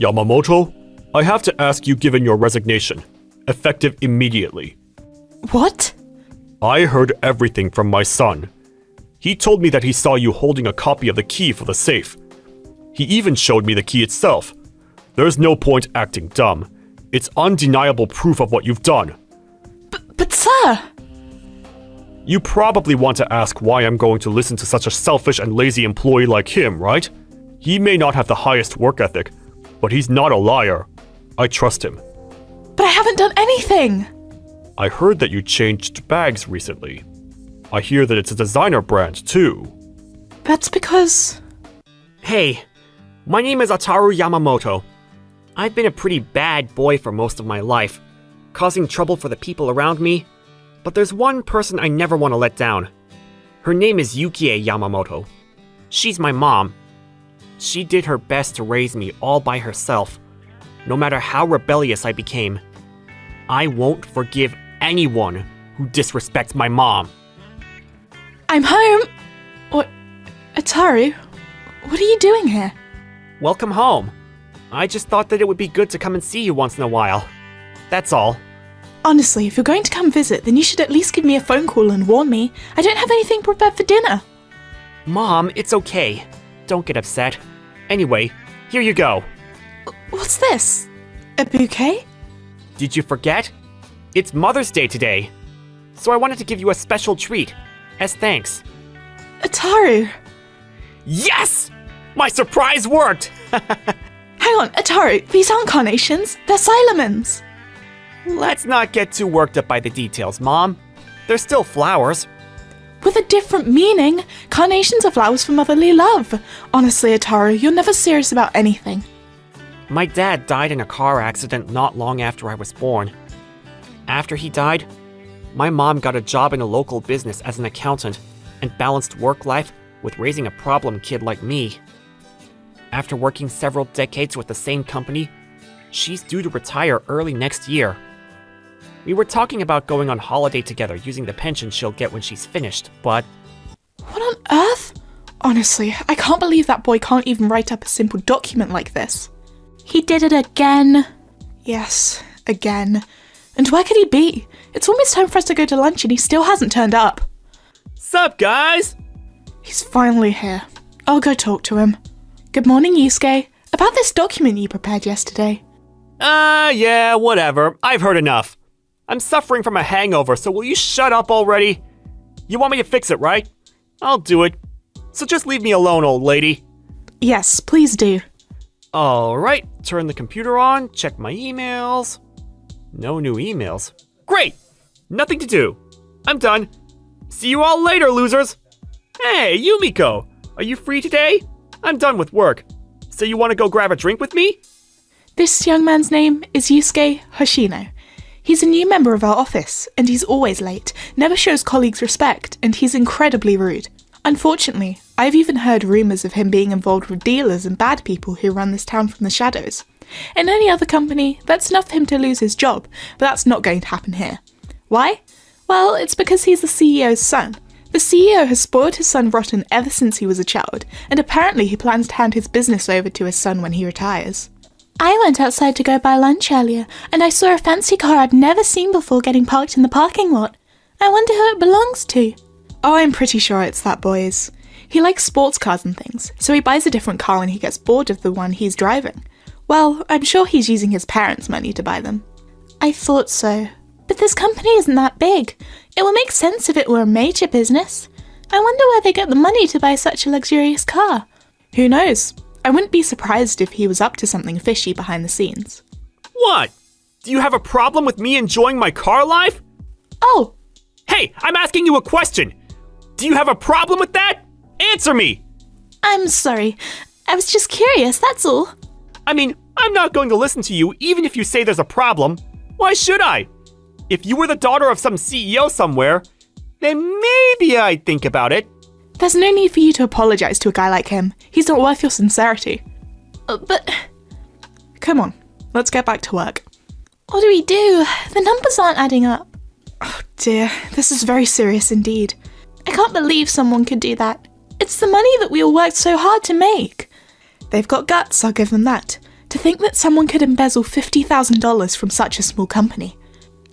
Yamamoto, I have to ask you given your resignation, effective immediately. What? I heard everything from my son. He told me that he saw you holding a copy of the key for the safe. He even showed me the key itself. There's no point acting dumb. It's undeniable proof of what you've done. But sir! You probably want to ask why I'm going to listen to such a selfish and lazy employee like him, right? He may not have the highest work ethic, but he's not a liar. I trust him. But I haven't done anything! I heard that you changed bags recently. I hear that it's a designer brand, too. That's because... Hey, my name is Ataru Yamamoto. I've been a pretty bad boy for most of my life, causing trouble for the people around me. But there's one person I never want to let down. Her name is Yukie Yamamoto. She's my mom. She did her best to raise me all by herself, no matter how rebellious I became. I won't forgive anyone who disrespects my mom. I'm home! What? Ataru? What are you doing here? Welcome home. I just thought that it would be good to come and see you once in a while. That's all. Honestly, if you're going to come visit, then you should at least give me a phone call and warn me. I don't have anything prepared for dinner. Mom, it's okay. Don't get upset. Anyway, here you go. What's this? A bouquet? Did you forget? It's Mother's Day today. So I wanted to give you a special treat, as thanks. Ataru! Yes! My surprise worked! Hang on, Ataru, these aren't carnations, they're Silamans. Let's not get too worked up by the details, Mom. They're still flowers. With a different meaning. Carnations are flowers for motherly love. Honestly, Ataru, you're never serious about anything. My dad died in a car accident not long after I was born. After he died, my mom got a job in a local business as an accountant and balanced work life with raising a problem kid like me. After working several decades with the same company, she's due to retire early next year. We were talking about going on holiday together using the pension she'll get when she's finished, but... What on earth? Honestly, I can't believe that boy can't even write up a simple document like this. He did it again. Yes, again. And where could he be? It's almost time for us to go to lunch and he still hasn't turned up. Sup, guys? He's finally here. I'll go talk to him. Good morning, Yusuke. About this document you prepared yesterday. Yeah, whatever. I've heard enough. I'm suffering from a hangover, so will you shut up already? You want me to fix it, right? I'll do it. So just leave me alone, old lady. Yes, please do. Alright, turn the computer on, check my emails. No new emails. Great! Nothing to do. I'm done. See you all later, losers! Hey, Yumiko! Are you free today? I'm done with work. So you want to go grab a drink with me? This young man's name is Yusuke Hoshino. He's a new member of our office, and he's always late, never shows colleagues respect, and he's incredibly rude. Unfortunately, I've even heard rumours of him being involved with dealers and bad people who run this town from the shadows. In any other company, that's enough for him to lose his job, but that's not going to happen here. Why? Well, it's because he's the CEO's son. The CEO has spoiled his son rotten ever since he was a child, and apparently he plans to hand his business over to his son when he retires. I went outside to go buy lunch earlier, and I saw a fancy car I'd never seen before getting parked in the parking lot. I wonder who it belongs to. Oh, I'm pretty sure it's that boy's. He likes sports cars and things, so he buys a different car when he gets bored of the one he's driving. Well, I'm sure he's using his parents' money to buy them. I thought so. But this company isn't that big. It would make sense if it were a major business. I wonder where they get the money to buy such a luxurious car. Who knows? I wouldn't be surprised if he was up to something fishy behind the scenes. What? Do you have a problem with me enjoying my car life? Oh! Hey, I'm asking you a question. Do you have a problem with that? Answer me! I'm sorry. I was just curious, that's all. I mean, I'm not going to listen to you even if you say there's a problem. Why should I? If you were the daughter of some CEO somewhere, then maybe I'd think about it. There's no need for you to apologize to a guy like him. He's not worth your sincerity. But... Come on, let's get back to work. What do we do? The numbers aren't adding up. Oh dear, this is very serious indeed. I can't believe someone could do that. It's the money that we all worked so hard to make. They've got guts, I'll give them that. To think that someone could embezzle $50,000 from such a small company.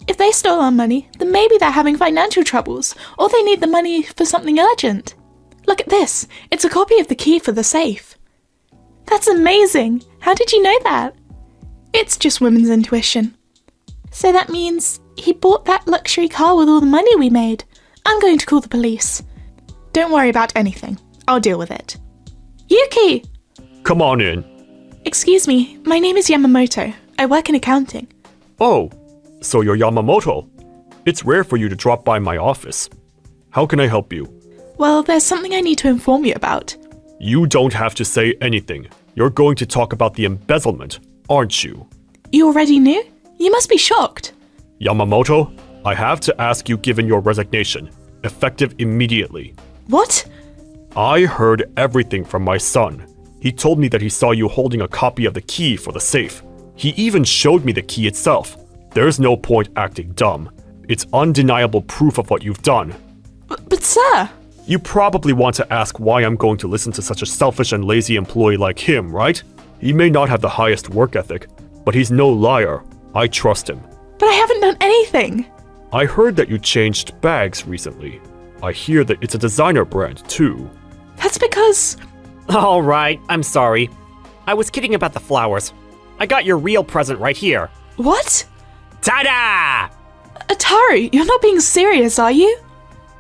If they stole our money, then maybe they're having financial troubles, or they need the money for something urgent. Look at this. It's a copy of the key for the safe. That's amazing. How did you know that? It's just women's intuition. So that means he bought that luxury car with all the money we made. I'm going to call the police. Don't worry about anything. I'll deal with it. Yuki! Come on in. Excuse me, my name is Yamamoto. I work in accounting. Oh, so you're Yamamoto. It's rare for you to drop by my office. How can I help you? Well, there's something I need to inform you about. You don't have to say anything. You're going to talk about the embezzlement, aren't you? You already knew? You must be shocked. Yamamoto, I have to ask you given your resignation, effective immediately. What? I heard everything from my son. He told me that he saw you holding a copy of the key for the safe. He even showed me the key itself. There's no point acting dumb. It's undeniable proof of what you've done. But sir! You probably want to ask why I'm going to listen to such a selfish and lazy employee like him, right? He may not have the highest work ethic, but he's no liar. I trust him. But I haven't done anything! I heard that you changed bags recently. I hear that it's a designer brand, too. That's because... Alright, I'm sorry. I was kidding about the flowers. I got your real present right here. What? Ta-da! Ataru, you're not being serious, are you?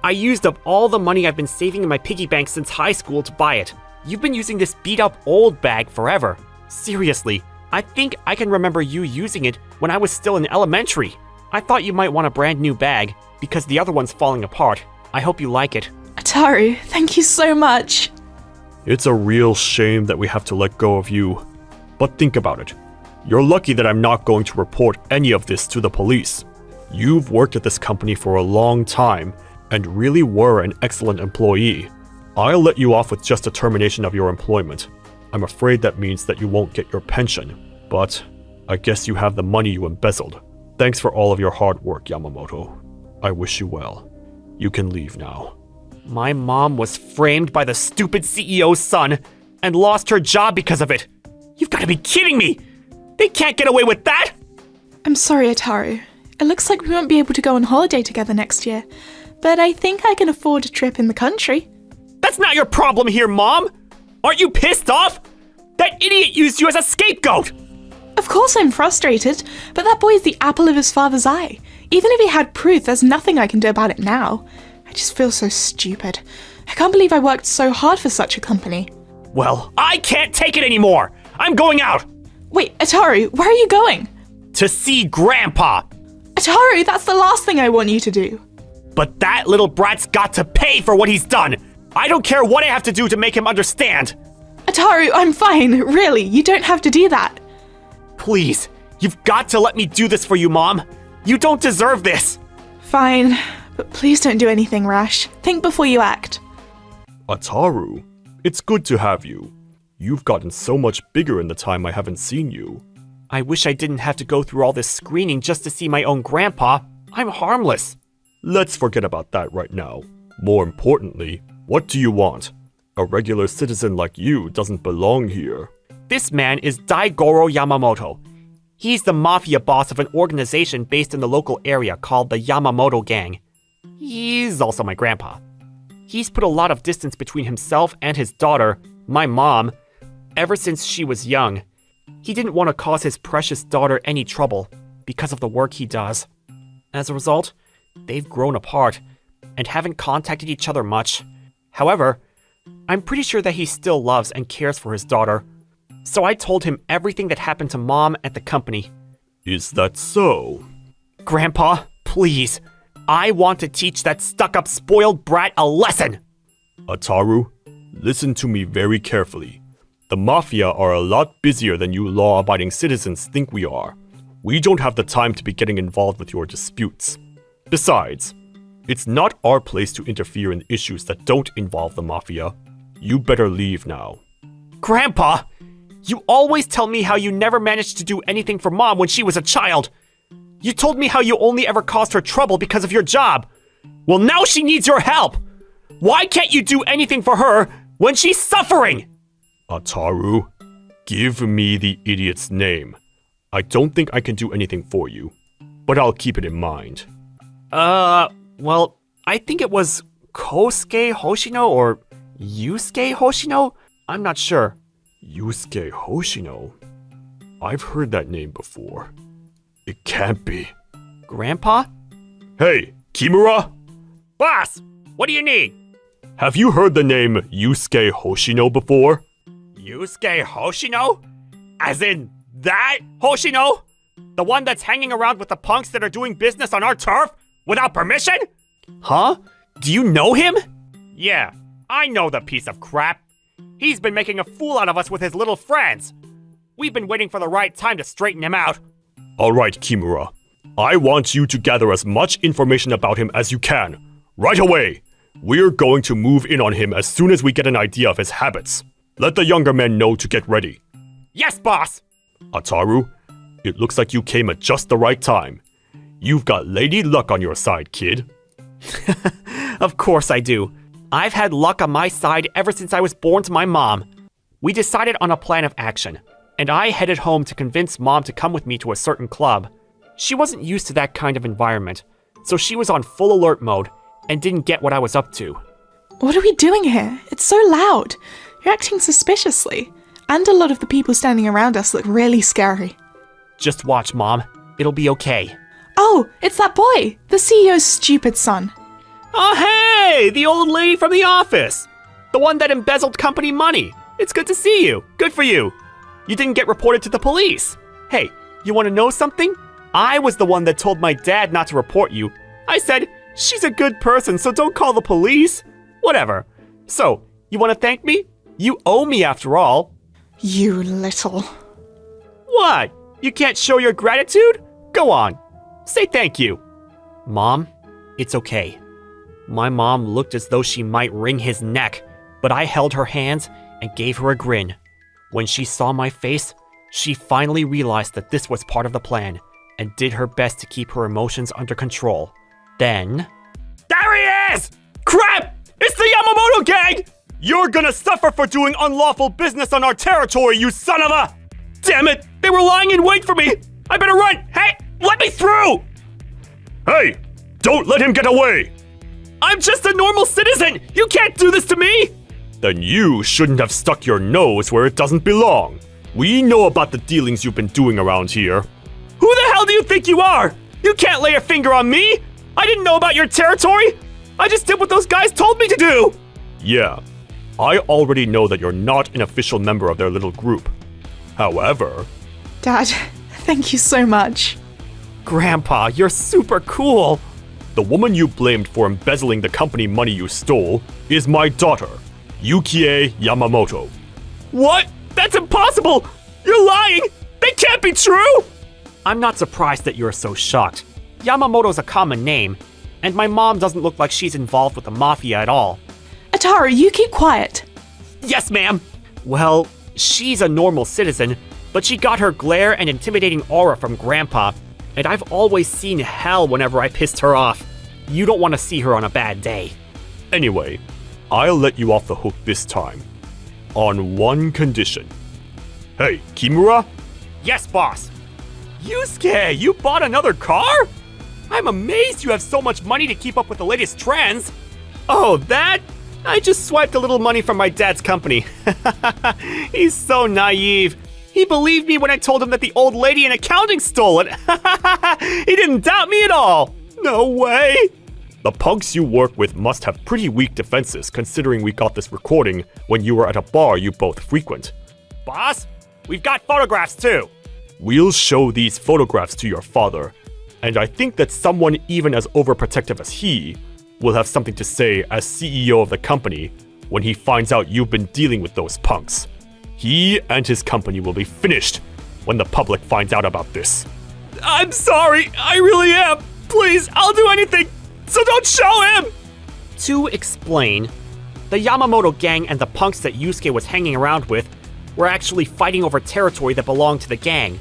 I used up all the money I've been saving in my piggy bank since high school to buy it. You've been using this beat-up old bag forever. Seriously, I think I can remember you using it when I was still in elementary. I thought you might want a brand new bag, because the other one's falling apart. I hope you like it. Ataru, thank you so much. It's a real shame that we have to let go of you. But think about it. You're lucky that I'm not going to report any of this to the police. You've worked at this company for a long time and really were an excellent employee. I'll let you off with just a termination of your employment. I'm afraid that means that you won't get your pension, but I guess you have the money you embezzled. Thanks for all of your hard work, Yamamoto. I wish you well. You can leave now. My mom was framed by the stupid CEO's son and lost her job because of it. You've got to be kidding me! They can't get away with that! I'm sorry, Ataru. It looks like we won't be able to go on holiday together next year, but I think I can afford a trip in the country. That's not your problem here, Mom! Aren't you pissed off? That idiot used you as a scapegoat! Of course I'm frustrated, but that boy is the apple of his father's eye. Even if he had proof, there's nothing I can do about it now. I just feel so stupid. I can't believe I worked so hard for such a company. Well, I can't take it anymore! I'm going out! Wait, Ataru, where are you going? To see Grandpa! Ataru, that's the last thing I want you to do. But that little brat's got to pay for what he's done! I don't care what I have to do to make him understand! Ataru, I'm fine, really, you don't have to do that. Please, you've got to let me do this for you, Mom! You don't deserve this! Fine, but please don't do anything rash. Think before you act. Ataru, it's good to have you. You've gotten so much bigger in the time I haven't seen you. I wish I didn't have to go through all this screening just to see my own grandpa. I'm harmless. Let's forget about that right now. More importantly, what do you want? A regular citizen like you doesn't belong here. This man is Daigoro Yamamoto. He's the mafia boss of an organization based in the local area called the Yamamoto Gang. He's also my grandpa. He's put a lot of distance between himself and his daughter, my mom, ever since she was young. He didn't want to cause his precious daughter any trouble because of the work he does. As a result, they've grown apart and haven't contacted each other much. However, I'm pretty sure that he still loves and cares for his daughter. So I told him everything that happened to Mom at the company. Is that so? Grandpa, please. I want to teach that stuck-up spoiled brat a lesson. Ataru, listen to me very carefully. The Mafia are a lot busier than you law-abiding citizens think we are. We don't have the time to be getting involved with your disputes. Besides, it's not our place to interfere in issues that don't involve the Mafia. You better leave now. Grandpa, you always tell me how you never managed to do anything for Mom when she was a child. You told me how you only ever caused her trouble because of your job. Well, now she needs your help. Why can't you do anything for her when she's suffering? Ataru, Give me the idiot's name. I don't think I can do anything for you, but I'll keep it in mind. Well, I think it was Kosuke Hoshino or Yusuke Hoshino? I'm not sure. Yusuke Hoshino? I've heard that name before. It can't be. Grandpa? Hey, Kimura? Boss, what do you need? Have you heard the name Yusuke Hoshino before? Yusuke Hoshino? As in that Hoshino? The one that's hanging around with the punks that are doing business on our turf without permission? Huh? Do you know him? Yeah, I know the piece of crap. He's been making a fool out of us with his little friends. We've been waiting for the right time to straighten him out. Alright, Kimura. I want you to gather as much information about him as you can. Right away! We're going to move in on him as soon as we get an idea of his habits. Let the younger men know to get ready. Yes, boss! Ataru, it looks like you came at just the right time. You've got Lady Luck on your side, kid. Of course I do. I've had luck on my side ever since I was born to my mom. We decided on a plan of action, and I headed home to convince Mom to come with me to a certain club. She wasn't used to that kind of environment, so she was on full alert mode and didn't get what I was up to. What are we doing here? It's so loud. You're acting suspiciously. And a lot of the people standing around us look really scary. Just watch, Mom. It'll be okay. Oh, it's that boy! The CEO's stupid son. Oh, hey! The old lady from the office! The one that embezzled company money. It's good to see you. Good for you. You didn't get reported to the police. Hey, you want to know something? I was the one that told my dad not to report you. I said, she's a good person, so don't call the police. Whatever. So, you want to thank me? You owe me after all. You little... What? You can't show your gratitude? Go on. Say thank you. Mom, it's okay. My mom looked as though she might wring his neck, but I held her hands and gave her a grin. When she saw my face, she finally realized that this was part of the plan and did her best to keep her emotions under control. Then... There he is! Crap! It's the Yamamoto gang! You're gonna suffer for doing unlawful business on our territory, you son of a... Damn it! They were lying in wait for me! I better run! Hey! Let me through! Hey! Don't let him get away! I'm just a normal citizen! You can't do this to me! Then you shouldn't have stuck your nose where it doesn't belong. We know about the dealings you've been doing around here. Who the hell do you think you are? You can't lay a finger on me! I didn't know about your territory! I just did what those guys told me to do! Yeah, I already know that you're not an official member of their little group. However... Dad, thank you so much. Grandpa, you're super cool! The woman you blamed for embezzling the company money you stole is my daughter, Yukie Yamamoto. What? That's impossible! You're lying! They can't be true! I'm not surprised that you're so shocked. Yamamoto's a common name, and my mom doesn't look like she's involved with the mafia at all. Ataru, you keep quiet. Yes, ma'am! Well, she's a normal citizen, but she got her glare and intimidating aura from Grandpa, and I've always seen hell whenever I pissed her off. You don't want to see her on a bad day. Anyway, I'll let you off the hook this time. On one condition. Hey, Kimura? Yes, boss. Yusuke, you bought another car? I'm amazed you have so much money to keep up with the latest trends. Oh, that? I just swiped a little money from my dad's company. He's so naive. He believed me when I told him that the old lady in accounting stole it. He didn't doubt me at all. No way. The punks you work with must have pretty weak defenses considering we got this recording when you were at a bar you both frequent. Boss, we've got photographs too. We'll show these photographs to your father, and I think that someone even as overprotective as he will have something to say as CEO of the company when he finds out you've been dealing with those punks. He and his company will be finished when the public finds out about this. I'm sorry, I really am. Please, I'll do anything, so don't show him! To explain, the Yamamoto gang and the punks that Yusuke was hanging around with were actually fighting over territory that belonged to the gang.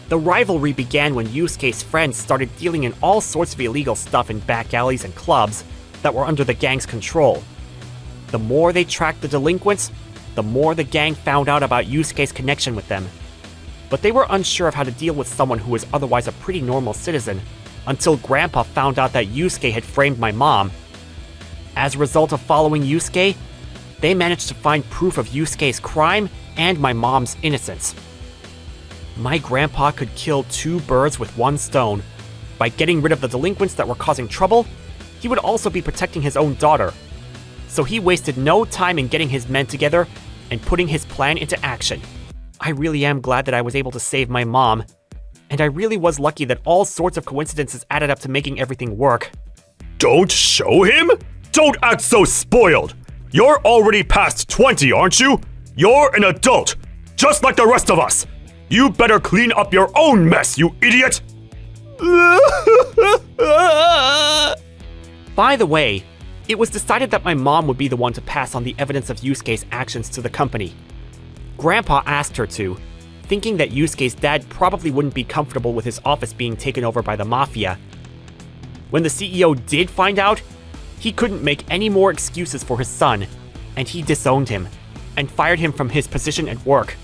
The rivalry began when Yusuke's friends started dealing in all sorts of illegal stuff in back alleys and clubs that were under the gang's control. The more they tracked the delinquents, the more the gang found out about Yusuke's connection with them. But they were unsure of how to deal with someone who was otherwise a pretty normal citizen, until Grandpa found out that Yusuke had framed my mom. As a result of following Yusuke, they managed to find proof of Yusuke's crime and my mom's innocence. My grandpa could kill two birds with one stone. By getting rid of the delinquents that were causing trouble, he would also be protecting his own daughter. So he wasted no time in getting his men together and putting his plan into action. I really am glad that I was able to save my mom, and I really was lucky that all sorts of coincidences added up to making everything work. Don't show him? Don't act so spoiled! You're already past 20, aren't you? You're an adult, just like the rest of us! You better clean up your own mess, you idiot! By the way, it was decided that my mom would be the one to pass on the evidence of Yusuke's actions to the company. Grandpa asked her to, thinking that Yusuke's dad probably wouldn't be comfortable with his office being taken over by the mafia. When the CEO did find out, he couldn't make any more excuses for his son, and he disowned him, and fired him from his position at work.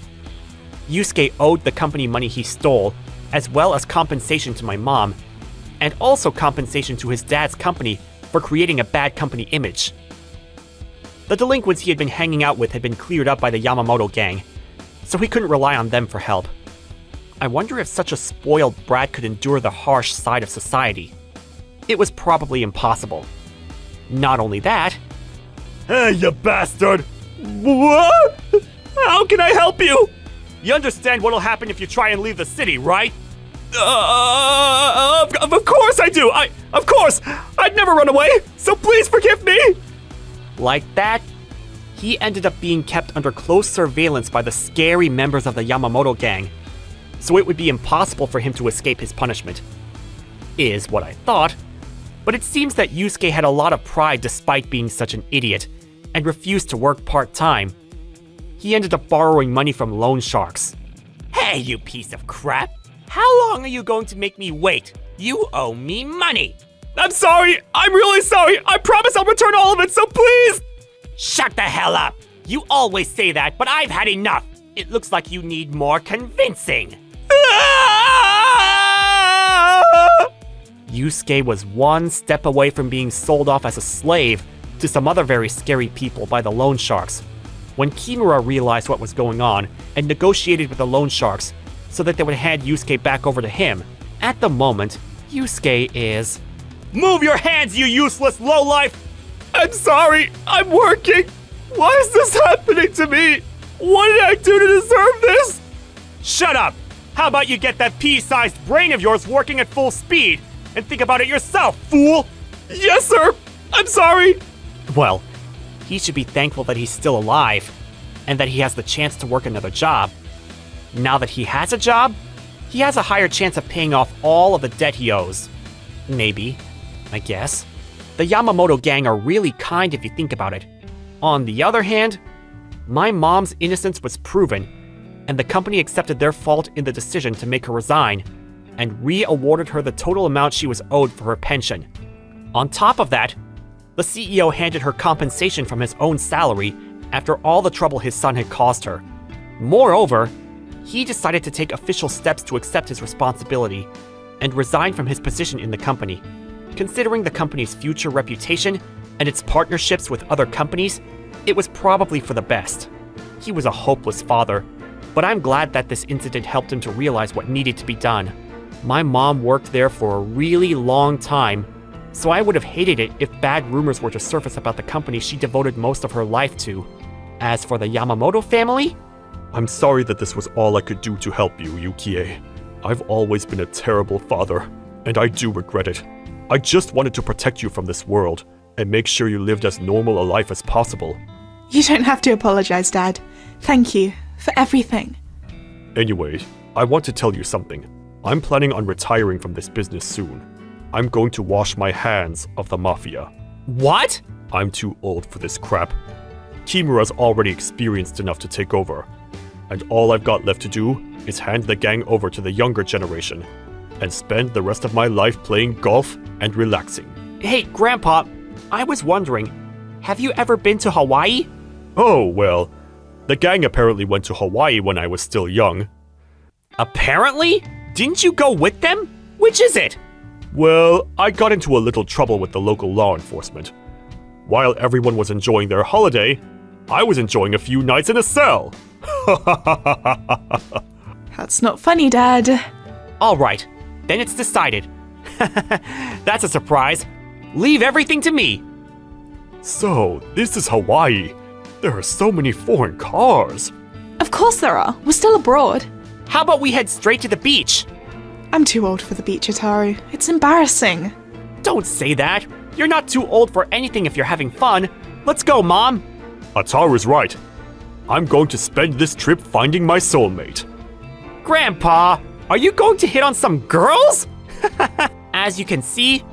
Yusuke owed the company money he stole, as well as compensation to my mom, and also compensation to his dad's company for creating a bad company image. The delinquents he had been hanging out with had been cleared up by the Yamamoto gang, so he couldn't rely on them for help. I wonder if such a spoiled brat could endure the harsh side of society. It was probably impossible. Not only that... Hey, you bastard! What? How can I help you? You understand what'll happen if you try and leave the city, right? Of course I do! Of course! I'd never run away, so please forgive me! Like that, he ended up being kept under close surveillance by the scary members of the Yamamoto gang, so it would be impossible for him to escape his punishment. Is what I thought, but it seems that Yusuke had a lot of pride despite being such an idiot, and refused to work part-time. He ended up borrowing money from loan sharks. Hey, you piece of crap! How long are you going to make me wait? You owe me money! I'm sorry! I'm really sorry! I promise I'll return all of it, so please! Shut the hell up! You always say that, but I've had enough! It looks like you need more convincing! Yusuke was one step away from being sold off as a slave to some other very scary people by the loan sharks. When Kimura realized what was going on and negotiated with the loan sharks so that they would hand Yusuke back over to him, at the moment, Yusuke is... Move your hands, you useless lowlife! I'm sorry! I'm working! Why is this happening to me? What did I do to deserve this? Shut up! How about you get that pea-sized brain of yours working at full speed and think about it yourself, fool! Yes, sir! I'm sorry! Well, he should be thankful that he's still alive and that he has the chance to work another job. Now that he has a job, he has a higher chance of paying off all of the debt he owes. Maybe. I guess. The Yamamoto gang are really kind if you think about it. On the other hand, my mom's innocence was proven, and the company accepted their fault in the decision to make her resign, and re-awarded her the total amount she was owed for her pension. On top of that, the CEO handed her compensation from his own salary after all the trouble his son had caused her. Moreover, he decided to take official steps to accept his responsibility and resign from his position in the company. Considering the company's future reputation and its partnerships with other companies, it was probably for the best. He was a hopeless father, but I'm glad that this incident helped him to realize what needed to be done. My mom worked there for a really long time, so I would have hated it if bad rumors were to surface about the company she devoted most of her life to. As for the Yamamoto family, I'm sorry that this was all I could do to help you, Yukie. I've always been a terrible father, and I do regret it. I just wanted to protect you from this world and make sure you lived as normal a life as possible. You don't have to apologize, Dad. Thank you for everything. Anyway, I want to tell you something. I'm planning on retiring from this business soon. I'm going to wash my hands of the mafia. What? I'm too old for this crap. Kimura's already experienced enough to take over, and all I've got left to do is hand the gang over to the younger generation and spend the rest of my life playing golf and relaxing. Hey, Grandpa, I was wondering, have you ever been to Hawaii? Oh, well, The gang apparently went to Hawaii when I was still young. Apparently? Didn't you go with them? Which is it? Well, I got into a little trouble with the local law enforcement. While everyone was enjoying their holiday, I was enjoying a few nights in a cell. That's not funny, Dad. Alright, then it's decided. That's a surprise. Leave everything to me. So, this is Hawaii. There are so many foreign cars. Of course there are. We're still abroad. How about we head straight to the beach? I'm too old for the beach, Ataru. It's embarrassing. Don't say that. You're not too old for anything if you're having fun. Let's go, Mom. Ataru's right. I'm going to spend this trip finding my soulmate. Grandpa, are you going to hit on some girls? As you can see,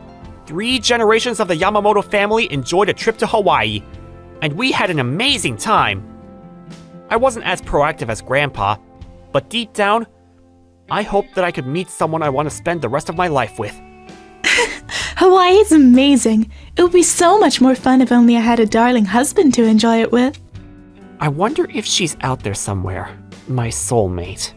3 generations of the Yamamoto family enjoyed a trip to Hawaii, and we had an amazing time. I wasn't as proactive as Grandpa, but deep down, I hoped that I could meet someone I want to spend the rest of my life with. Hawaii is amazing. It would be so much more fun if only I had a darling husband to enjoy it with. I wonder if she's out there somewhere, my soulmate.